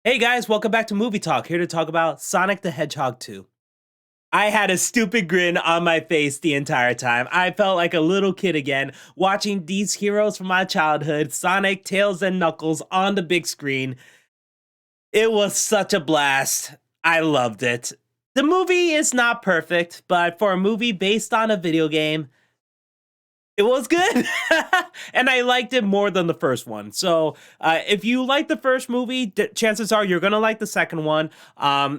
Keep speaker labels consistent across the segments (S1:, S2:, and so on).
S1: Hey guys, welcome back to Movie Talk. Here to talk about Sonic the Hedgehog 2. I had a stupid grin on my face the entire time. I felt like a little kid again, watching these heroes from my childhood, Sonic, Tails, and Knuckles, on the big screen. It was such a blast. I loved it. The movie is not perfect, but for a movie based on a video game, it was good. And I liked it more than the first one. So if you like the first movie, chances are you're gonna like the second one.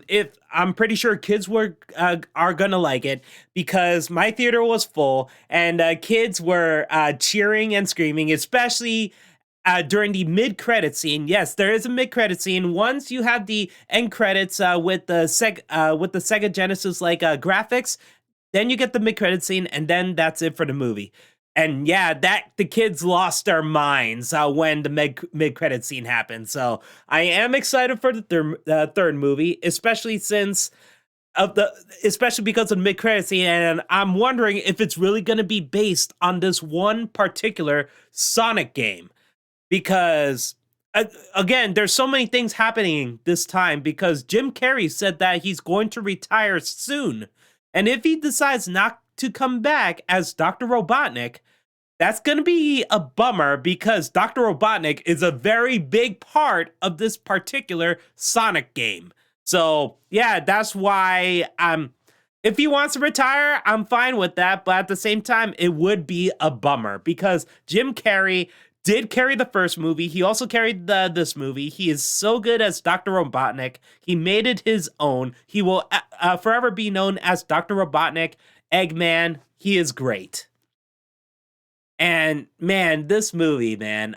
S1: If I'm pretty sure kids are gonna like it because my theater was full and kids were cheering and screaming, especially during the mid-credit scene. Yes, there is a mid-credit scene. Once you have the end credits with the Sega Genesis graphics, then you get the mid-credit scene, and then that's it for the movie. And yeah, that the kids lost their minds when the mid-credit scene happened. So I am excited for the third movie, especially because of the mid-credit scene, and I'm wondering if it's really going to be based on this one particular Sonic game because again, there's so many things happening this time because Jim Carrey said that he's going to retire soon. And if he decides not to come back as Dr. Robotnik, that's going to be a bummer because Dr. Robotnik is a very big part of this particular Sonic game. So, yeah, that's why if he wants to retire, I'm fine with that. But at the same time, it would be a bummer because Jim Carrey did carry the first movie. He also carried this movie. He is so good as Dr. Robotnik. He made it his own. He will forever be known as Dr. Robotnik, Eggman. He is great. And man, this movie, man,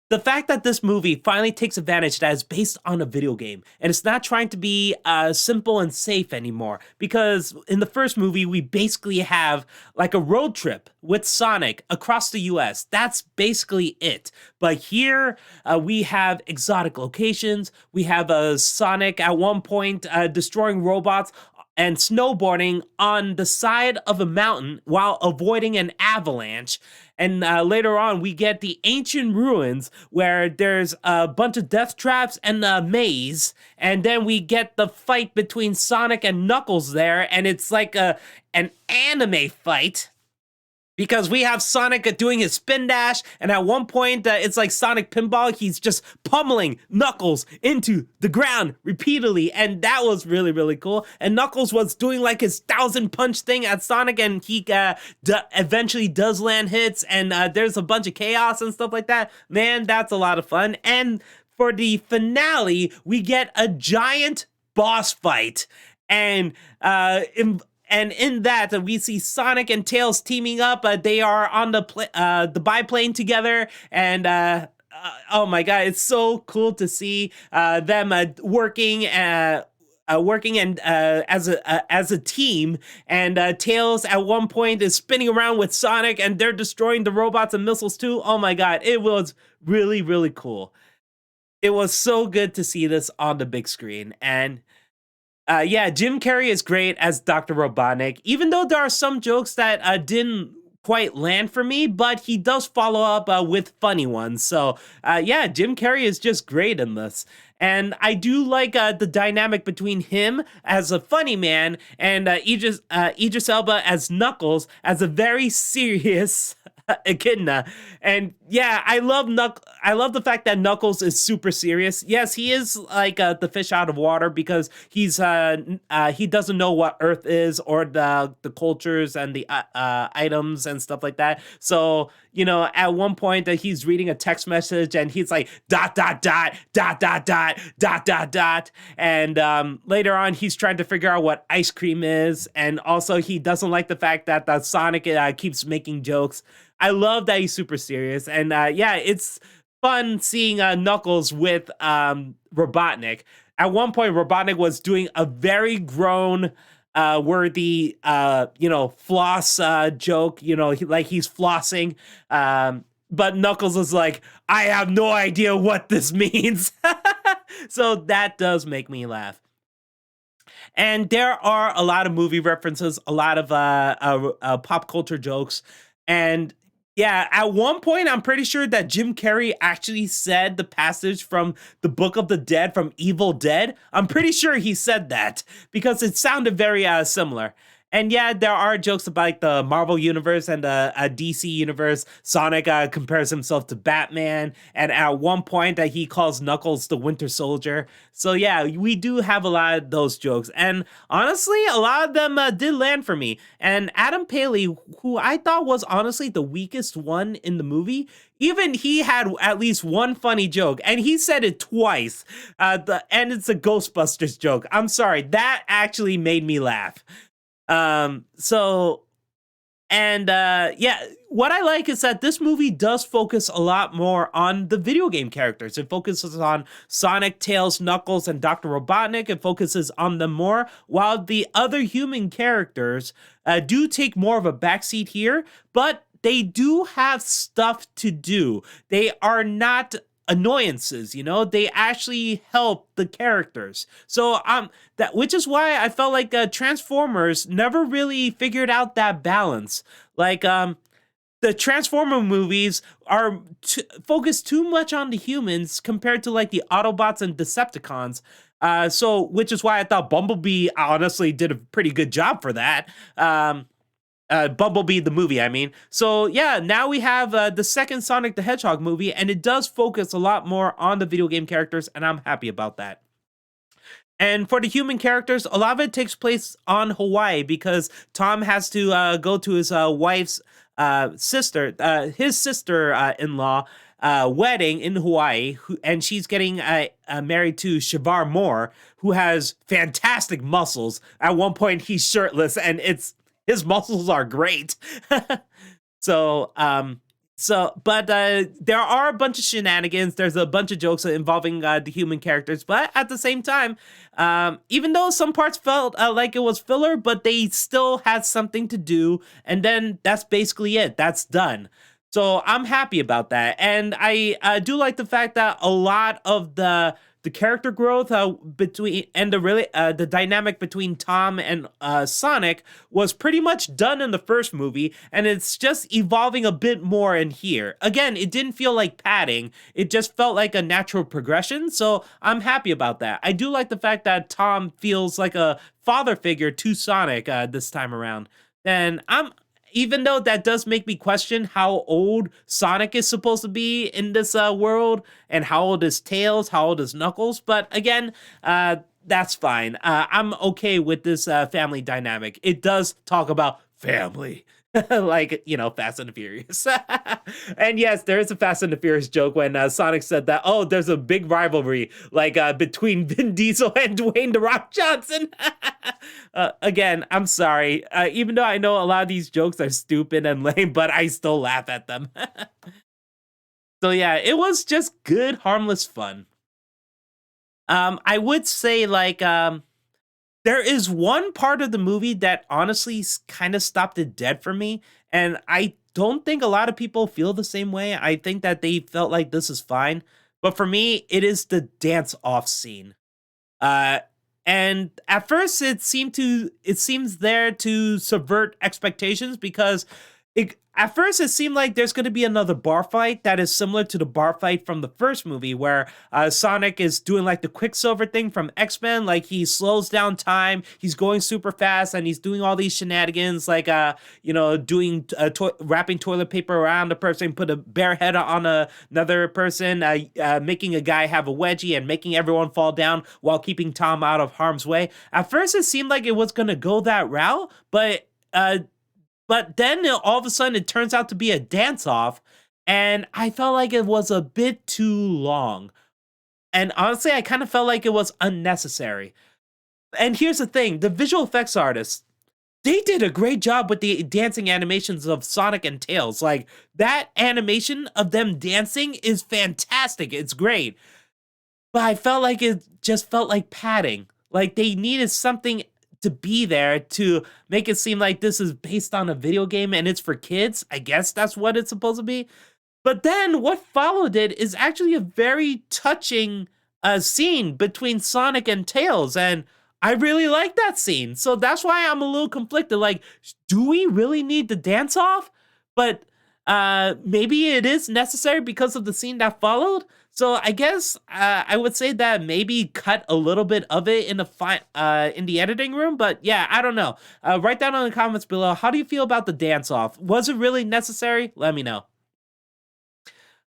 S1: the fact that this movie finally takes advantage that is based on a video game and it's not trying to be simple and safe anymore, because in the first movie we basically have like a road trip with Sonic across the US. That's basically it. But here we have exotic locations. We have Sonic at one point destroying robots and snowboarding on the side of a mountain while avoiding an avalanche. And later on, we get the ancient ruins where there's a bunch of death traps and a maze. And then we get the fight between Sonic and Knuckles there, and it's like an anime fight because we have Sonic doing his spin dash, and at one point, it's like Sonic Pinball. He's just pummeling Knuckles into the ground repeatedly, and that was really, really cool. And Knuckles was doing like his 1,000 punch thing at Sonic, and he eventually does land hits, and there's a bunch of chaos and stuff like that. Man, that's a lot of fun. And for the finale, we get a giant boss fight, and and in that, we see Sonic and Tails teaming up. They are on the biplane together, and oh my god, it's so cool to see them working. Working and as a team, and Tails at one point is spinning around with Sonic, and they're destroying the robots and missiles too. Oh my god, it was really, really cool. It was so good to see this on the big screen, and yeah, Jim Carrey is great as Dr. Robotnik, even though there are some jokes that didn't quite land for me, but he does follow up with funny ones. So, yeah, Jim Carrey is just great in this. And I do like the dynamic between him as a funny man and Idris Elba as Knuckles as a very serious echidna. And yeah, I love the fact that Knuckles is super serious. Yes, he is like the fish out of water because he doesn't know what Earth is or the cultures and the items and stuff like that. So at one point he's reading a text message and he's like dot dot dot dot dot dot dot dot dot, and later on he's trying to figure out what ice cream is, and also he doesn't like the fact that the Sonic keeps making jokes. I love that he's super serious, and yeah, it's fun seeing Knuckles with Robotnik. At one point, Robotnik was doing a very grown worthy, floss joke, like he's flossing. But Knuckles is like, I have no idea what this means. So that does make me laugh. And there are a lot of movie references, a lot of pop culture jokes, and Yeah, at one point, I'm pretty sure that Jim Carrey actually said the passage from the Book of the Dead from Evil Dead. I'm pretty sure he said that because it sounded very similar. And yeah, there are jokes about like, the Marvel universe and the DC universe. Sonic compares himself to Batman, and at one point that he calls Knuckles the Winter Soldier. So yeah, we do have a lot of those jokes, and honestly, a lot of them did land for me. And Adam Paley, who I thought was honestly the weakest one in the movie, even he had at least one funny joke, and he said it twice. And it's a Ghostbusters joke. I'm sorry, that actually made me laugh. So and yeah, what I like is that this movie does focus a lot more on the video game characters. It focuses on Sonic, Tails, Knuckles, and Dr. Robotnik. It focuses on them more, while the other human characters do take more of a backseat here, but they do have stuff to do. They are not annoyances, you know, they actually help the characters. So that, which is why I felt like Transformers never really figured out that balance. Like the Transformer movies are focused too much on the humans compared to like the Autobots and Decepticons. So which is why I thought Bumblebee honestly did a pretty good job for that. Bumblebee the movie, I mean. So yeah, now we have the second Sonic the Hedgehog movie, and it does focus a lot more on the video game characters, and I'm happy about that. And for the human characters, a lot of it takes place on Hawaii because Tom has to go to his wife's sister, his sister-in-law wedding in Hawaii, and she's getting married to Shavar Moore, who has fantastic muscles. At one point, he's shirtless, and his muscles are great. so, but there are a bunch of shenanigans. There's a bunch of jokes involving the human characters, but at the same time, even though some parts felt like it was filler, but they still had something to do, and then that's basically it. That's done. So I'm happy about that, and I do like the fact that a lot of the character growth between and the dynamic between Tom and Sonic was pretty much done in the first movie, and it's just evolving a bit more in here. Again, it didn't feel like padding, it just felt like a natural progression, so I'm happy about that. I do like the fact that Tom feels like a father figure to Sonic this time around. And even though that does make me question how old Sonic is supposed to be in this world, and how old is Tails, how old is Knuckles, but again, that's fine. I'm okay with this family dynamic. It does talk about family. Like, you know, Fast and the Furious. And yes, there is a Fast and the Furious joke when Sonic said that, oh, there's a big rivalry, like between Vin Diesel and Dwayne "The Rock" Johnson. Again, I'm sorry. Even though I know a lot of these jokes are stupid and lame, but I still laugh at them. So yeah, it was just good, harmless fun. I would say like there is one part of the movie that honestly kind of stopped it dead for me, and I don't think a lot of people feel the same way. I think that they felt like this is fine, but for me, it is the dance off scene. Uh, and at first, it seems there to subvert expectations because at first it seemed like there's going to be another bar fight that is similar to the bar fight from the first movie where Sonic is doing like the Quicksilver thing from X-Men, like he slows down time, he's going super fast, and he's doing all these shenanigans like you know, doing wrapping toilet paper around a person, put a bare head on another person, making a guy have a wedgie and making everyone fall down while keeping Tom out of harm's way. At first it seemed like it was going to go that route, but then all of a sudden it turns out to be a dance off, and I felt like it was a bit too long. And honestly, I kind of felt like it was unnecessary. And here's the thing, the visual effects artists, they did a great job with the dancing animations of Sonic and Tails. Like, that animation of them dancing is fantastic. It's great. But I felt like it just felt like padding. Like, they needed something to be there to make it seem like this is based on a video game and it's for kids. I guess that's what it's supposed to be. But then what followed it is actually a very touching scene between Sonic and Tails, and I really like that scene. So that's why I'm a little conflicted. Like, do we really need the dance off? But maybe it is necessary because of the scene that followed. So I guess I would say that maybe cut a little bit of it in the editing room. But yeah, I don't know. Write down in the comments below. How do you feel about the dance off? Was it really necessary? Let me know.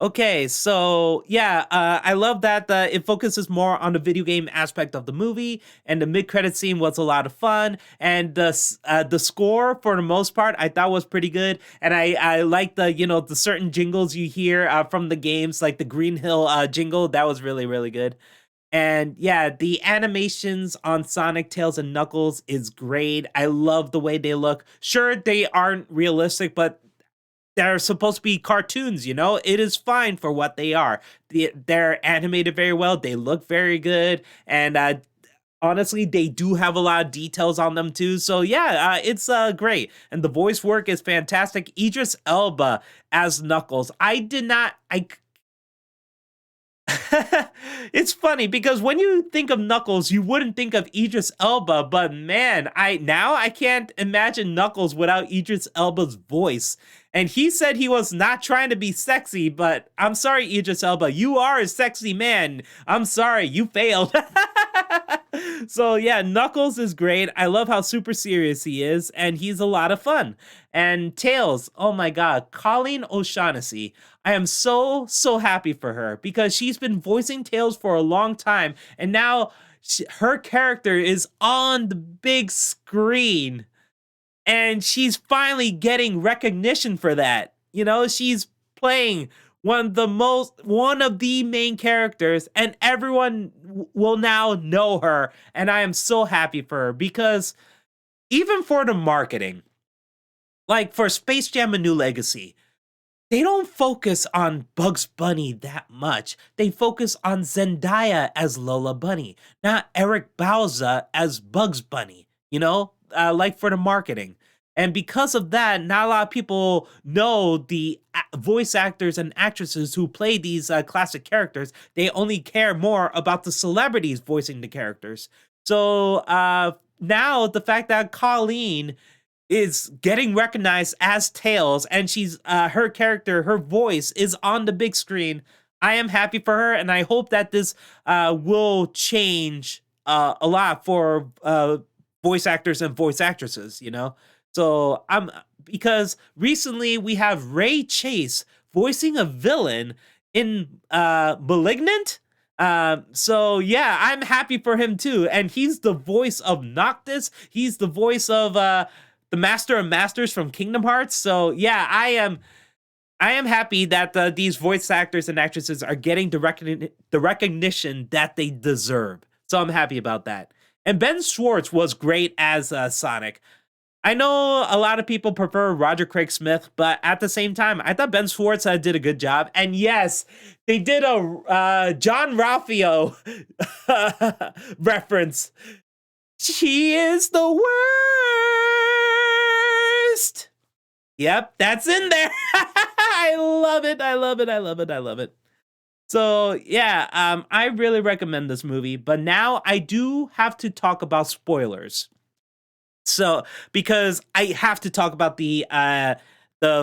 S1: Okay, so yeah, I love that it focuses more on the video game aspect of the movie, and the mid-credit scene was a lot of fun, and the score for the most part I thought was pretty good, and I like the the certain jingles you hear from the games, like the Green Hill jingle. That was really good. And yeah, the animations on Sonic, Tails, and Knuckles is great. I love the way they look. Sure, they aren't realistic, but they're supposed to be cartoons, It is fine for what they are. They're animated very well. They look very good. And honestly, they do have a lot of details on them too. So yeah, it's great. And the voice work is fantastic. Idris Elba as Knuckles. It's funny because when you think of Knuckles, you wouldn't think of Idris Elba, but man, I can't imagine Knuckles without Idris Elba's voice. And he said he was not trying to be sexy, but I'm sorry, Idris Elba, you are a sexy man. I'm sorry, you failed. So yeah, Knuckles is great. I love how super serious he is, and he's a lot of fun. And Tails, oh my god, Colleen O'Shaughnessy. I am so happy for her because she's been voicing Tails for a long time, and now her character is on the big screen, and she's finally getting recognition for that. She's playing one of the main characters, and everyone will now know her, and I am so happy for her because even for the marketing, like for Space Jam: A New Legacy, they don't focus on Bugs Bunny that much. They focus on Zendaya as Lola Bunny, not Eric Bauza as Bugs Bunny, like for the marketing. And because of that, not a lot of people know the voice actors and actresses who play these classic characters. They only care more about the celebrities voicing the characters. So now the fact that Colleen is getting recognized as Tails, and she's her voice is on the big screen. I am happy for her, and I hope that this will change a lot for voice actors and voice actresses. So because recently we have Ray Chase voicing a villain in Malignant. So yeah, I'm happy for him too, and he's the voice of Noctis. He's the voice of the Master of Masters from Kingdom Hearts. So yeah, I am happy that these voice actors and actresses are getting the recognition that they deserve. So I'm happy about that. And Ben Schwartz was great as Sonic. I know a lot of people prefer Roger Craig Smith, but at the same time, I thought Ben Schwartz did a good job. And yes, they did a John Ralphio reference. He is the worst. Yep, that's in there. I love it. I love it. I love it. I love it. So yeah, I really recommend this movie. But now I do have to talk about spoilers. So, because I have to talk about the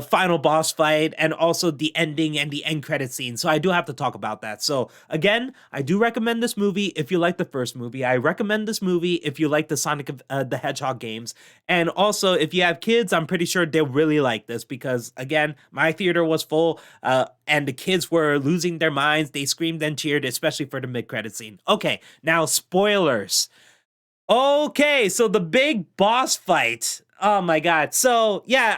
S1: final boss fight and also the ending and the end credit scene. So I do have to talk about that. So again, I do recommend this movie if you like the first movie. I recommend this movie if you like the Sonic the Hedgehog games. And also, if you have kids, I'm pretty sure they'll really like this because, again, my theater was full and the kids were losing their minds. They screamed and cheered, especially for the mid-credit scene. Okay, now spoilers. Okay, so the big boss fight. Oh my god. So yeah,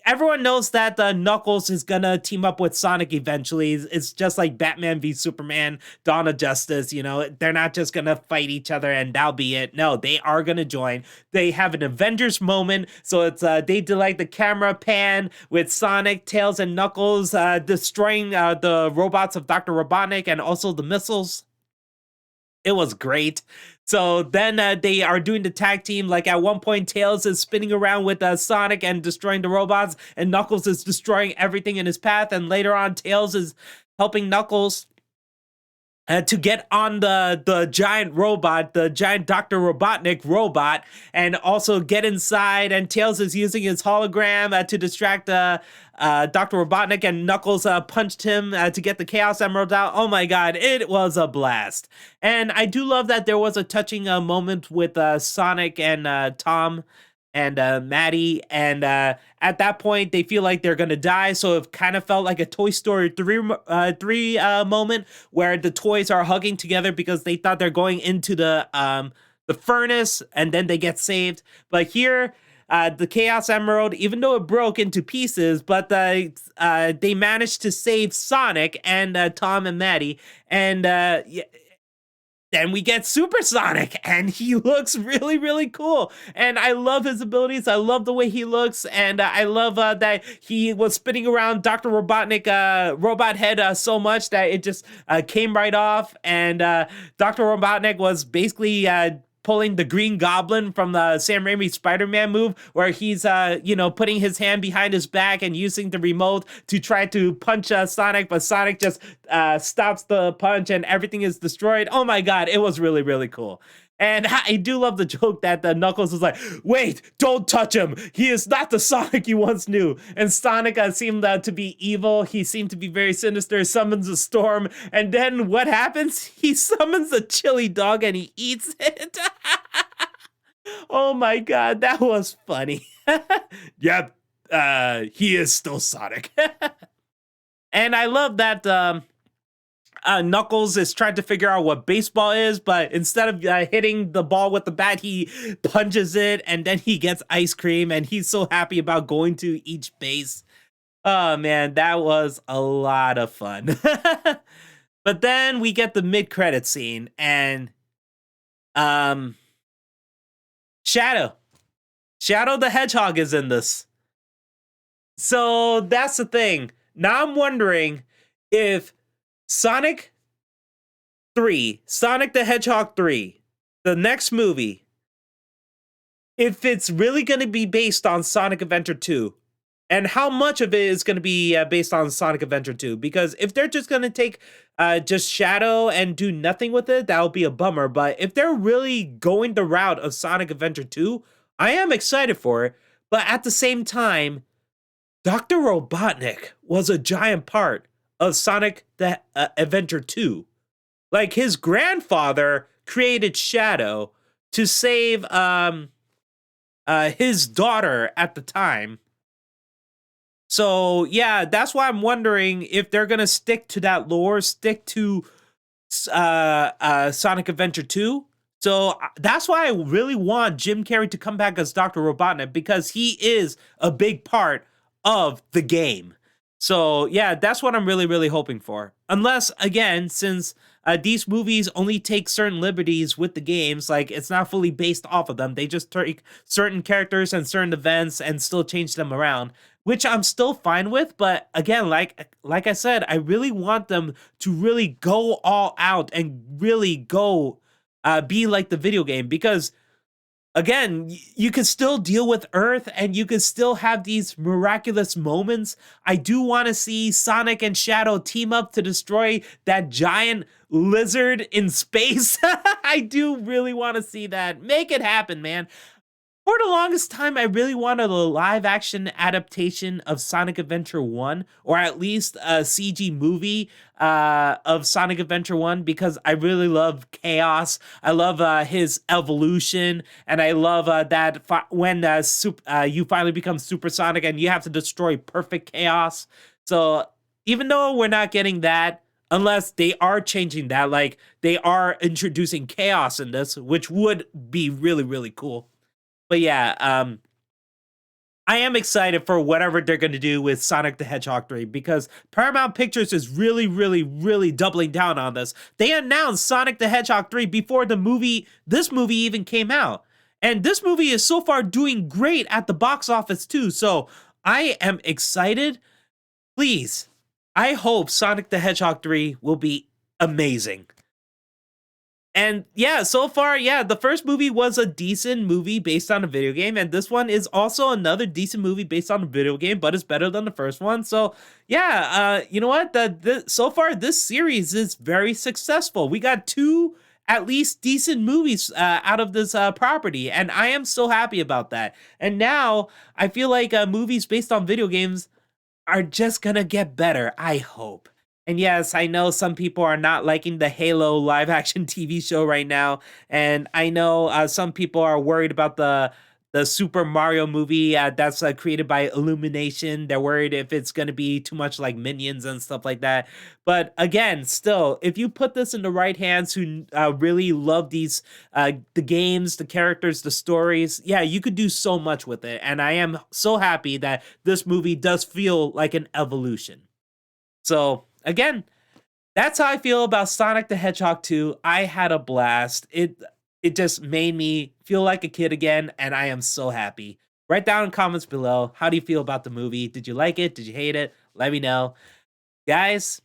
S1: everyone knows that Knuckles is gonna team up with Sonic eventually. It's just like Batman v Superman, Dawn of Justice. They're not just gonna fight each other and that'll be it. No, they are gonna join. They have an Avengers moment. So it's they do like the camera pan with Sonic, Tails, and Knuckles destroying the robots of Dr. Robotnik and also the missiles. It was great. So then they are doing the tag team. Like at one point, Tails is spinning around with Sonic and destroying the robots, and Knuckles is destroying everything in his path. And later on, Tails is helping Knuckles to get on the giant robot, the giant Dr. Robotnik robot, and also get inside. And Tails is using his hologram to distract Dr. Robotnik, and Knuckles punched him to get the Chaos Emerald out. Oh my god, it was a blast. And I do love that there was a touching moment with Sonic and Tom and Maddie, and at that point they feel like they're gonna die, so it kind of felt like a Toy Story 3 moment where the toys are hugging together because they thought they're going into the furnace and then they get saved. But here the Chaos Emerald, even though it broke into pieces, but they managed to save Sonic and Tom and Maddie, and then we get Supersonic, and he looks really, really cool. And I love his abilities. I love the way he looks, and I love that he was spinning around Dr. Robotnik robot head so much that it just came right off. And Dr. Robotnik was basically pulling the Green Goblin from the Sam Raimi Spider-Man move, where he's, putting his hand behind his back and using the remote to try to punch Sonic, but Sonic just stops the punch and everything is destroyed. Oh my god, it was really, really cool. And I do love the joke that the Knuckles was like, wait, don't touch him. He is not the Sonic you once knew. And Sonic seemed to be evil. He seemed to be very sinister, summons a storm. And then what happens? He summons a chili dog and he eats it. Oh my god, that was funny. Yep, he is still Sonic. And I love that Knuckles is trying to figure out what baseball is, but instead of hitting the ball with the bat, he punches it, and then he gets ice cream, and he's so happy about going to each base. Oh man, that was a lot of fun. But then we get the mid-credit scene, and Shadow the Hedgehog is in this. So that's the thing. Now I'm wondering if Sonic the Hedgehog 3, the next movie, if it's really going to be based on Sonic Adventure 2, and how much of it is going to be based on Sonic Adventure 2. Because if they're just going to take just Shadow and do nothing with it, that would be a bummer. But if they're really going the route of Sonic Adventure 2, I am excited for it. But at the same time, Dr. Robotnik was a giant part of Sonic the Adventure 2. Like, his grandfather created Shadow to save his daughter at the time. So, yeah, that's why I'm wondering if they're going to stick to that lore, stick to Sonic Adventure 2. So that's why I really want Jim Carrey to come back as Dr. Robotnik, because he is a big part of the game. So, yeah, that's what I'm really, really hoping for. Unless, again, since these movies only take certain liberties with the games, like, it's not fully based off of them. They just take certain characters and certain events and still change them around, which I'm still fine with. But, again, like I said, I really want them to really go all out and really go be like the video game. Because, again, you can still deal with Earth and you can still have these miraculous moments. I do want to see Sonic and Shadow team up to destroy that giant lizard in space. I do really want to see that. Make it happen, man. For the longest time, I really wanted a live-action adaptation of Sonic Adventure 1, or at least a CG movie of Sonic Adventure 1, because I really love Chaos. I love his evolution, and I love that when you finally become Supersonic and you have to destroy perfect chaos. So even though we're not getting that, unless they are changing that, like they are introducing Chaos in this, which would be really, really cool. But yeah, I am excited for whatever they're going to do with Sonic the Hedgehog 3, because Paramount Pictures is really, really, really doubling down on this. They announced Sonic the Hedgehog 3 before this movie even came out. And this movie is so far doing great at the box office too. So I am excited. Please, I hope Sonic the Hedgehog 3 will be amazing. And yeah, so far, yeah, the first movie was a decent movie based on a video game, and this one is also another decent movie based on a video game, but it's better than the first one. So yeah, you know what? So far this series is very successful. We got two at least decent movies out of this property, and I am so happy about that. And now I feel like movies based on video games are just gonna get better, I hope. And yes, I know some people are not liking the Halo live action TV show right now, and I know some people are worried about the Super Mario movie that's created by Illumination. They're worried if it's gonna be too much like Minions and stuff like that. But again, still, if you put this in the right hands, who really love the games, the characters, the stories, yeah, you could do so much with it. And I am so happy that this movie does feel like an evolution. So again, that's how I feel about Sonic the Hedgehog 2. I had a blast. It just made me feel like a kid again, and I am so happy. Write down in comments below, how do you feel about the movie? Did you like it? Did you hate it? Let me know. Guys,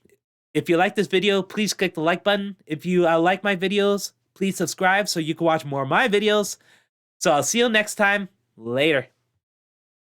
S1: if you like this video, please click the like button. If you like my videos, please subscribe so you can watch more of my videos. So I'll see you next time. Later.